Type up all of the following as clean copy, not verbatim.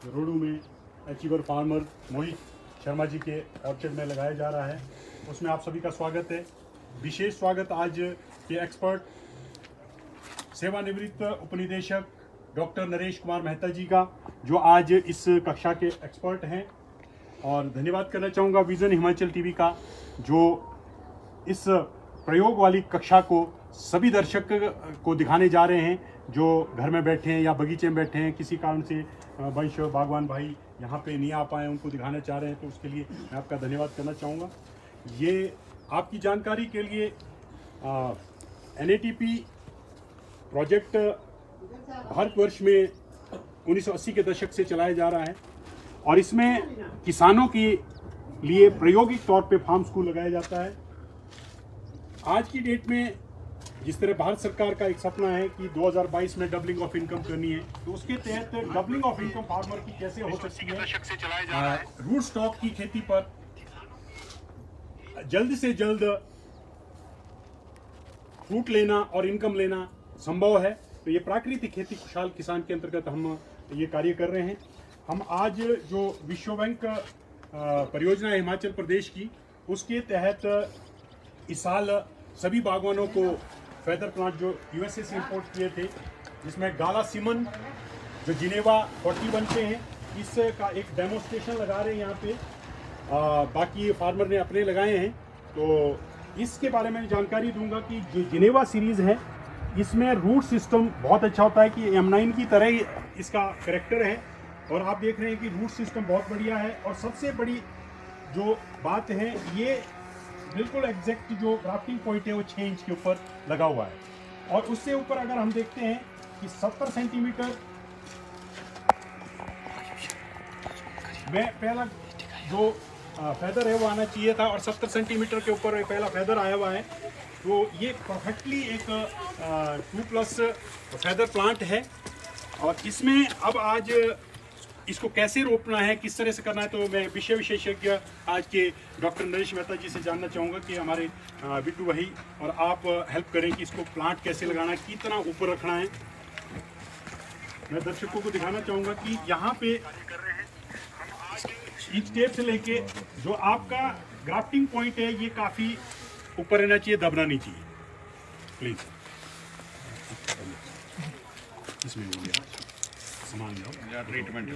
रोडू में achiever farmer Mohit Sharma ji के orchard में लगाया जा रहा है, उसमें आप सभी का स्वागत है। विशेष स्वागत आज के एक्सपर्ट सेवानिवृत्त उपनिदेशक डॉक्टर नरेश कुमार मेहता जी का, जो आज इस कक्षा के एक्सपर्ट हैं। और धन्यवाद करना चाहूँगा विजन हिमाचल टीवी का, जो इस प्रयोग वाली कक्षा को सभी दर्शक को दिखाने जा रहे हैं, जो घर में बैठे हैं या बगीचे में बैठे हैं, किसी कारण से वंश बागवान भाई यहाँ पे नहीं आ पाए, उनको दिखाना चाह रहे हैं, तो उसके लिए मैं आपका धन्यवाद करना चाहूँगा। ये आपकी जानकारी के लिए NATP प्रोजेक्ट भारतवर्ष में 1980 के दशक से चलाया जा रहा है, और इसमें किसानों के लिए प्रायोगिक तौर पे फार्म स्कूल लगाया जाता है। आज की डेट में जिस तरह भारत सरकार का एक सपना है कि 2022 में डबलिंग ऑफ इनकम करनी है, तो उसके तहत डबलिंग ऑफ इनकम फार्मर की कैसे हो सकती है। रूट स्टॉक की खेती पर जल्द से जल्द फ्रूट लेना और इनकम लेना संभव है, तो ये प्राकृतिक खेती खुशहाल किसान के अंतर्गत हम ये कार्य कर रहे हैं। हम आज जो विश्व बैंक परियोजना है हिमाचल प्रदेश की, उसके तहत इस साल सभी बागवानों को फेदर प्लांट जो USA से इंपोर्ट किए थे, जिसमें गाला सिमन जो जिनेवा 41 पे हैं, इसका एक डेमोस्ट्रेशन लगा रहे हैं यहाँ पे। बाकी फार्मर ने अपने लगाए हैं, तो इसके बारे में जानकारी दूंगा कि जो जिनेवा सीरीज़ है, इसमें रूट सिस्टम बहुत अच्छा होता है कि M9 की तरह ही इसका करैक्टर है, और आप देख रहे हैं कि रूट सिस्टम बहुत बढ़िया है। और सबसे बड़ी जो बात है, ये बिल्कुल एग्जैक्ट जो ग्राफ्टिंग पॉइंट है वो 6 इंच के ऊपर लगा हुआ है, और उससे ऊपर अगर हम देखते हैं कि 70 सेंटीमीटर में पहला जो फेदर है वो आना चाहिए था, और 70 सेंटीमीटर के ऊपर पहला फेदर आया हुआ है, तो ये परफेक्टली एक 2+ फेदर प्लांट है। और इसमें अब आज इसको कैसे रोपना है, किस तरह से करना है, तो मैं विषय विशेषज्ञ आज के डॉक्टर नरेश मेहता जी से जानना चाहूँगा कि हमारे बिट्टू भाई और आप हेल्प करें कि इसको प्लांट कैसे लगाना है, कितना ऊपर रखना है। मैं दर्शकों को दिखाना चाहूँगा कि यहाँ पे इस टेप से लेके जो आपका ग्राफ्टिंग पॉइंट है, ये काफ़ी ऊपर रहना चाहिए, दबना नहीं चाहिए। प्लीज़ इसमें हो गया सामान लो, ट्रीटमेंट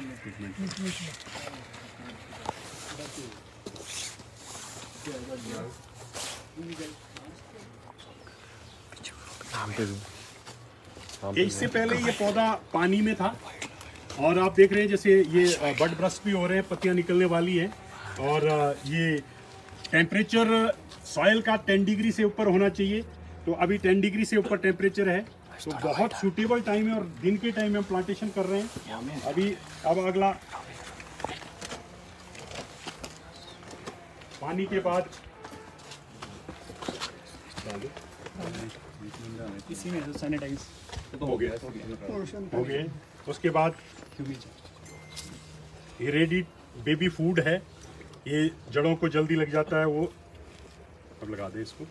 इससे पहले ये पौधा पानी में था, और आप देख रहे हैं जैसे ये बड ब्रस्ट भी हो रहे हैं, पत्तियां निकलने वाली हैं, और ये टेम्परेचर सॉइल का 10 डिग्री से ऊपर होना चाहिए। तो अभी 10 डिग्री से ऊपर टेम्परेचर है, तो बहुत सूटेबल टाइम है, और दिन के टाइम में हम प्लांटेशन कर रहे हैं अभी। अब अगला पानी के बाद इसी में सैनिटाइज हो गए। उसके बाद ये रेडी बेबी फूड है, ये जड़ों को जल्दी लग जाता है, वो अब लगा दे इसको।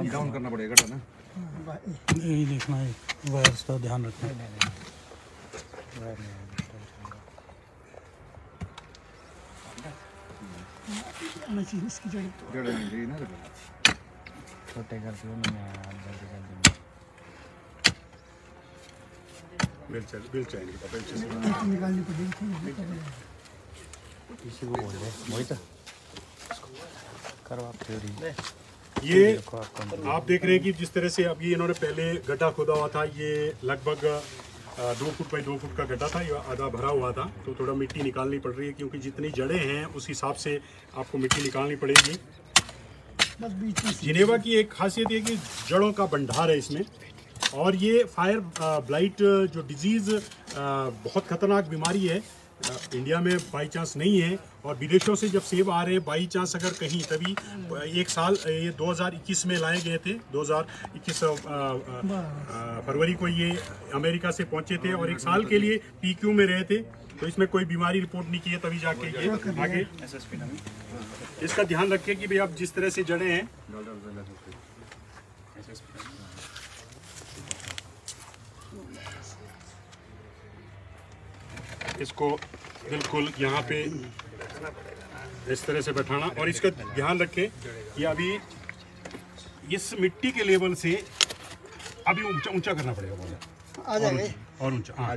डाउन करना पड़ेगा ना, यही देखना है, वायर्स का ध्यान रखना है। इसकी जड़ छोटे करते हो ना, निकालनी पड़ेगी। इसी को बोल रहे वही तो करो आप थ्योरी। ये आप देख रहे हैं कि जिस तरह से अभी इन्होंने पहले गड्ढा खोदा हुआ था, ये लगभग 2 फुट बाई 2 फुट का गड्ढा था, ये आधा भरा हुआ था, तो थोड़ा मिट्टी निकालनी पड़ रही है, क्योंकि जितनी जड़ें हैं उस हिसाब से आपको मिट्टी निकालनी पड़ेगी। जिनेवा की एक खासियत ये कि जड़ों का भंडार है इसमें, और ये फायर ब्लाइट जो डिजीज़ बहुत ख़तरनाक बीमारी है, इंडिया में बाई चांस नहीं है, और विदेशों से जब सेब आ रहे हैं बाई चांस अगर कहीं, तभी एक साल ये 2021 में लाए गए थे, 2021 फरवरी को ये अमेरिका से पहुंचे थे और एक साल के लिए PQ में रहे थे, तो इसमें कोई बीमारी रिपोर्ट नहीं की है, तभी जाके ये आगे। इसका ध्यान रखें कि भाई आप जिस तरह से जड़े हैं, इसको बिल्कुल यहाँ पे इस तरह से बैठाना, और इसका ध्यान रखें कि अभी इस मिट्टी के लेवल से अभी ऊंचा ऊंचा करना पड़ेगा, बहुत और ऊंचा, हाँ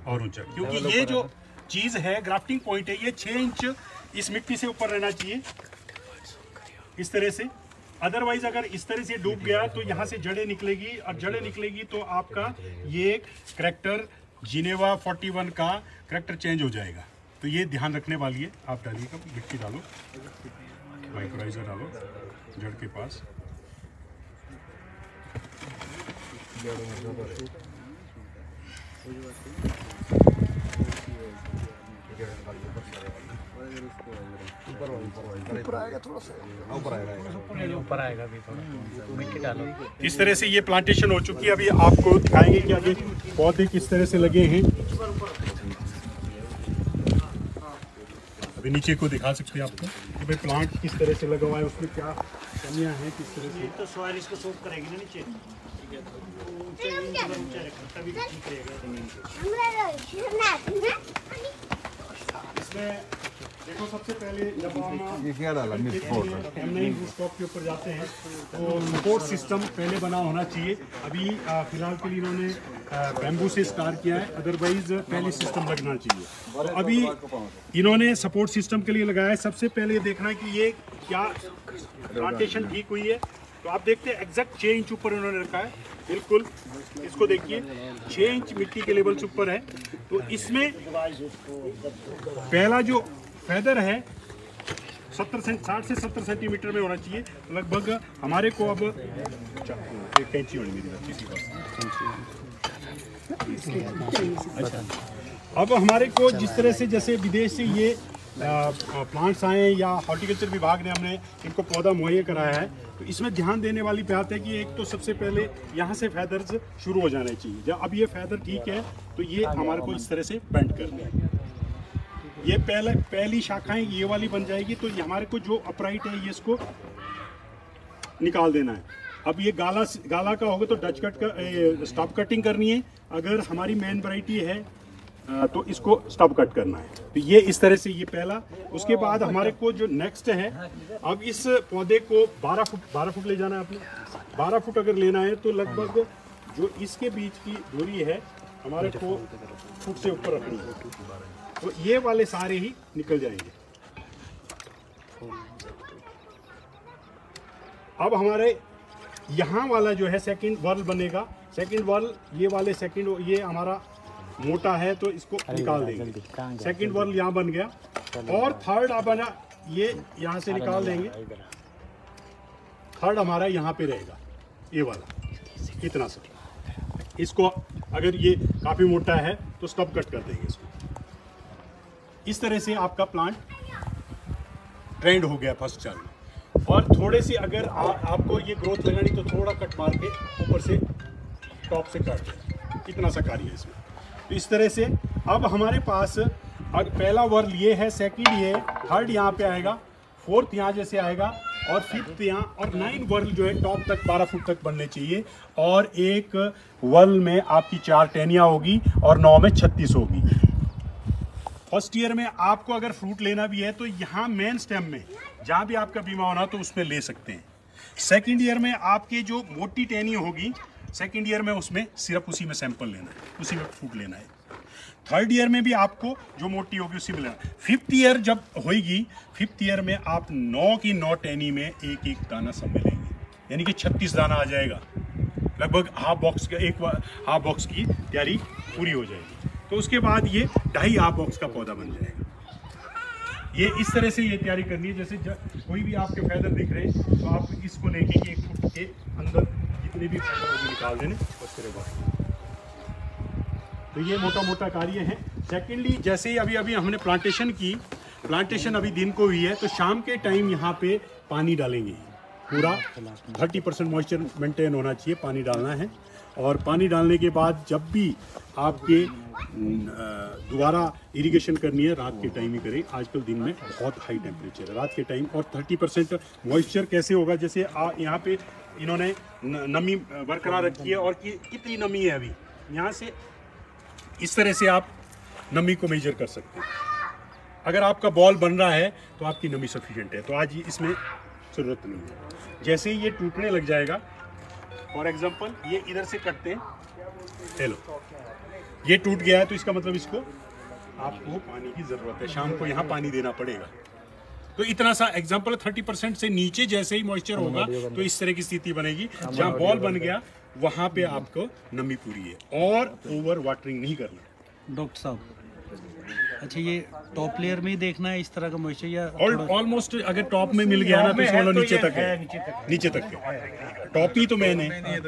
और ऊंचा, क्योंकि ये जो चीज़ है ग्राफ्टिंग पॉइंट है, ये 6 इंच इस मिट्टी से ऊपर रहना चाहिए इस तरह से। अदरवाइज अगर इस तरह से डूब गया तो यहाँ से जड़ें निकलेगी, और जड़ें निकलेगी तो आपका ये करैक्टर जिनेवा 41 का करैक्टर चेंज हो जाएगा। तो ये ध्यान रखने वाली है। आप डालिएगा, मिट्टी डालो, माइक्रोराइजर डालो जड़ के पास। ऊपर आएगा थोड़ा सा, ऊपर आएगा भी थोड़ा, मिट्टी डालो। इस तरह से ये प्लांटेशन हो चुकी है। अभी आपको दिखाएंगे कि अभी पौधे किस तरह से लगे हैं। अभी नीचे को दिखा सकते हैं आपको कि भाई प्लांट किस तरह से लगा हुआ है, उसमें क्या कमियां हैं, किस तरह से। तो सॉइल इसको सोक करेगी ना नीचे, इसमें देखो, सबसे पहले जब हम ये क्या डाला, M9 रूफटॉप के ऊपर जाते हैं तो सपोर्ट सिस्टम पहले बना होना चाहिए। अभी फिलहाल के लिए इन्होंने बैम्बू से स्टार्ट किया है, अदरवाइज पहले सिस्टम लगना चाहिए। तो अभी इन्होंने सपोर्ट सिस्टम के लिए लगाया है। सबसे पहले देखना है कि ये क्या प्लांटेशन ठीक हुई है। तो आप देखते हैं एग्जैक्ट 6 इंच ऊपर इन्होंने रखा है, बिल्कुल। इसको देखिए 6 इंच मिट्टी के लेवल से ऊपर है। तो इसमें पहला जो फेदर है 60 से 70 सेंटीमीटर में होना चाहिए लगभग। हमारे को अब एक कैंची होनी मेरी अच्छी बात। अब हमारे को जिस तरह से जैसे विदेश से ये प्लांट्स आए या हॉर्टिकल्चर विभाग ने हमने इनको पौधा मुहैया कराया है, तो इसमें ध्यान देने वाली बात है कि एक तो सबसे पहले यहाँ से फैदर्स शुरू हो जाने चाहिए। जब अब ये फैदर ठीक है तो ये हमारे को इस तरह से बेंड करना है। ये पहली शाखाएं ये वाली बन जाएगी, तो ये हमारे को जो अपराइट है ये इसको निकाल देना है। अब ये गाला का होगा तो डच कट का स्टॉप कटिंग करनी है। अगर हमारी मेन वैरायटी है तो इसको स्टॉप कट करना है। तो ये इस तरह से ये पहला। उसके बाद हमारे को जो नेक्स्ट है, अब इस पौधे को 12 फुट ले जाना है आपने। 12 फुट अगर लेना है तो लगभग जो इसके बीच की दूरी है हमारे को फुट से ऊपर रखनी है। तो ये वाले सारे ही निकल जाएंगे। अब हमारे यहाँ वाला जो है सेकंड वर्ल बनेगा। सेकंड वर्ल ये वाले सेकंड, ये हमारा मोटा है तो इसको निकाल देंगे। सेकंड वर्ल यहाँ बन गया। और थर्ड बना, ये यहाँ से निकाल देंगे। थर्ड हमारा यहाँ पे रहेगा, ये वाला इतना सा। इसको अगर ये काफ़ी मोटा है तो स्टॉप कट कर देंगे इसको। इस तरह से आपका प्लांट ट्रेंड हो गया फर्स्ट चाल। और थोड़े से अगर आपको ये ग्रोथ लगानी तो थोड़ा कट मार के ऊपर से टॉप से काट दें, इतना सा कार्य है इसमें। तो इस तरह से अब हमारे पास पहला वर्ल ये है, सेकंड ये, थर्ड यहाँ पे आएगा, फोर्थ यहाँ जैसे आएगा, और फिफ्थ यहाँ, और 9 वर्ल जो है टॉप तक 12 फुट तक बनने चाहिए। और एक वर्ल में आपकी 4 टहनियाँ होगी और 9 में 36 होगी। फर्स्ट ईयर में आपको अगर फ्रूट लेना भी है तो यहाँ मेन स्टेम में जहाँ भी आपका बीमा होना तो उसमें ले सकते हैं। सेकंड ईयर में आपकी जो मोटी टहनी होगी, सेकंड ईयर में उसमें सिर्फ उसी में सैंपल लेना है, उसी में फ्रूट लेना है। थर्ड ईयर में भी आपको जो मोटी होगी उसी में लेना। फिफ्थ ईयर जब होगी, फिफ्थ ईयर में आप 9 की 9 टहनी में एक एक दाना सब मिलेंगे, यानी कि 36 दाना आ जाएगा। लगभग हाफ बॉक्स की तैयारी पूरी हो जाएगी। तो उसके बाद ये 2.5 हाफ बॉक्स का पौधा बन जाएगा। ये इस तरह से ये तैयारी करनी है। जैसे कोई भी आपके फैदर दिख रहे हैं तो आप इसको लेके 1 फुट के अंदर जितने भी फैदर निकाल देने उसके बाद। तो ये मोटा मोटा कार्य है। सेकेंडली जैसे ही अभी अभी हमने प्लांटेशन अभी दिन को हुई है, तो शाम के टाइम यहाँ पे पानी डालेंगे। पूरा 30% मॉइस्चर मेंटेन होना चाहिए, पानी डालना है। और पानी डालने के बाद जब भी आपके दोबारा इरिगेशन करनी है, रात के टाइम ही करें। आजकल दिन में बहुत हाई टेम्परेचर है रात के टाइम, और 30% मॉइस्चर कैसे होगा, जैसे यहाँ पे इन्होंने नमी बरकरार रखी है, और कितनी नमी है अभी यहाँ से, इस तरह से आप नमी को मेजर कर सकते हैं। अगर आपका बॉल बन रहा है तो आपकी नमी सफिशिएंट है, तो आज इसमें ज़रूरत नहीं है। जैसे ही ये टूटने लग जाएगा, फॉर एग्जांपल ये इधर से कटते हैं, हेलो ये टूट गया है, तो इसका मतलब इसको आपको पानी की ज़रूरत है, शाम को यहाँ पानी देना पड़ेगा। तो इतना सा एग्जांपल, 30% से नीचे जैसे ही मॉइस्चर होगा तो इस तरह की स्थिति बनेगी। जहाँ बॉल बन गया वहाँ पे आपको नमी पूरी है, और ओवर वाटरिंग नहीं करना। डॉक्टर साहब, अच्छा ये टॉप लेयर में ही देखना है इस तरह का मॉइस्चर, या ऑलमोस्ट अगर टॉप में मिल गया ना, तो इसको मतलब नीचे तक है, नीचे तक है। टॉप ही तो मेन है,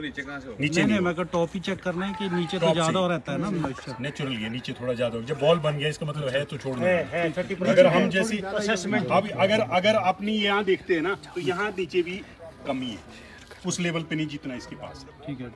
नीचे नहीं। मैं टॉप ही चेक करना है कि नीचे तो ज्यादा रहता है ना मॉइस्चर। नेचुरल है, नीचे थोड़ा ज्यादा। जब बॉल बन गया इसका मतलब है तो छोड़ना है। अगर हम जैसी अब अगर अपनी यहाँ देखते हैं ना, तो यहाँ नीचे भी कमी है, उस लेवल पे नहीं जितना इसके पास है। ठीक है,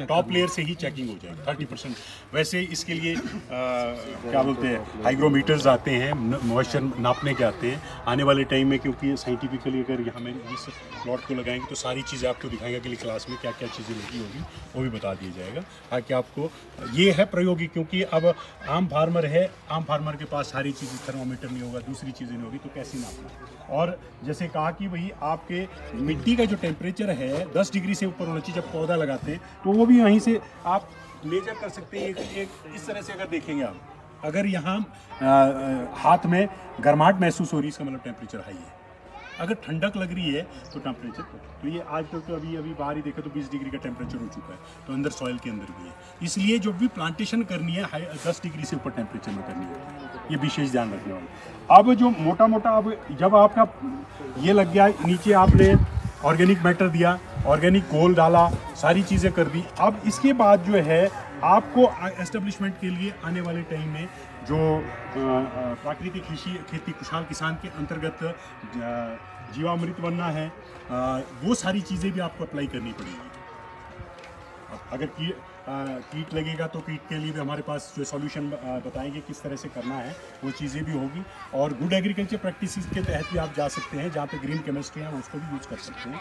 टॉप लेयर से ही चेकिंग हो जाएगी 30%। वैसे इसके लिए क्या बोलते हैं, हाइग्रोमीटर्स आते हैं, मॉइस्चर नापने के आते हैं आने वाले टाइम में, क्योंकि साइंटिफिकली अगर यहाँ में इस प्लॉट को लगाएंगे तो सारी चीज़ें आपको दिखाएंगे कि क्लास में क्या क्या चीज़ें लगी होगी वो भी बता दिया जाएगा, ताकि आपको ये है प्रायोगिक। क्योंकि अब आम फार्मर है, आम फार्मर के पास सारी चीज़ें, थर्मामीटर नहीं होगा, दूसरी चीज़ें नहीं होगी, तो कैसे नापना। और जैसे कहा कि भाई आपके मिट्टी का जो टेम्परेचर है 10 डिग्री से ऊपर होना चाहिए जब पौधा लगाते हैं, तो वो भी वहीं से आप मेजर कर सकते हैं। एक इस तरह से अगर देखेंगे आप, अगर यहाँ हाथ में गर्माहट महसूस हो रही है, इसका मतलब टेम्परेचर हाई है। अगर ठंडक लग रही है तो टेम्परेचर, तो ये आजकल तो अभी बाहर ही देखा तो 20 डिग्री का टेम्परेचर हो चुका है, तो अंदर सॉइल के अंदर भी है। इसलिए जो भी प्लांटेशन करनी है 10 डिग्री से ऊपर टेम्परेचर में करनी है, ये विशेष ध्यान रखने वाला। अब जो मोटा मोटा, अब जब आपका ये लग गया, नीचे आपने ऑर्गेनिक मैटर दिया, ऑर्गेनिक घोल डाला, सारी चीज़ें कर दी। अब इसके बाद जो है आपको एस्टेब्लिशमेंट के लिए आने वाले टाइम में जो प्राकृतिक खेती खुशहाल किसान के अंतर्गत जीवामृत बनना है, वो सारी चीज़ें भी आपको अप्लाई करनी पड़ेगी। अगर कीट लगेगा तो कीट के लिए भी हमारे पास जो सॉल्यूशन बताएंगे किस तरह से करना है, वो चीज़ें भी होगी। और गुड एग्रीकल्चर प्रैक्टिसेस के तहत भी आप जा सकते हैं, जहाँ पे ग्रीन केमिस्ट्री है उसको भी यूज़ कर सकते हैं।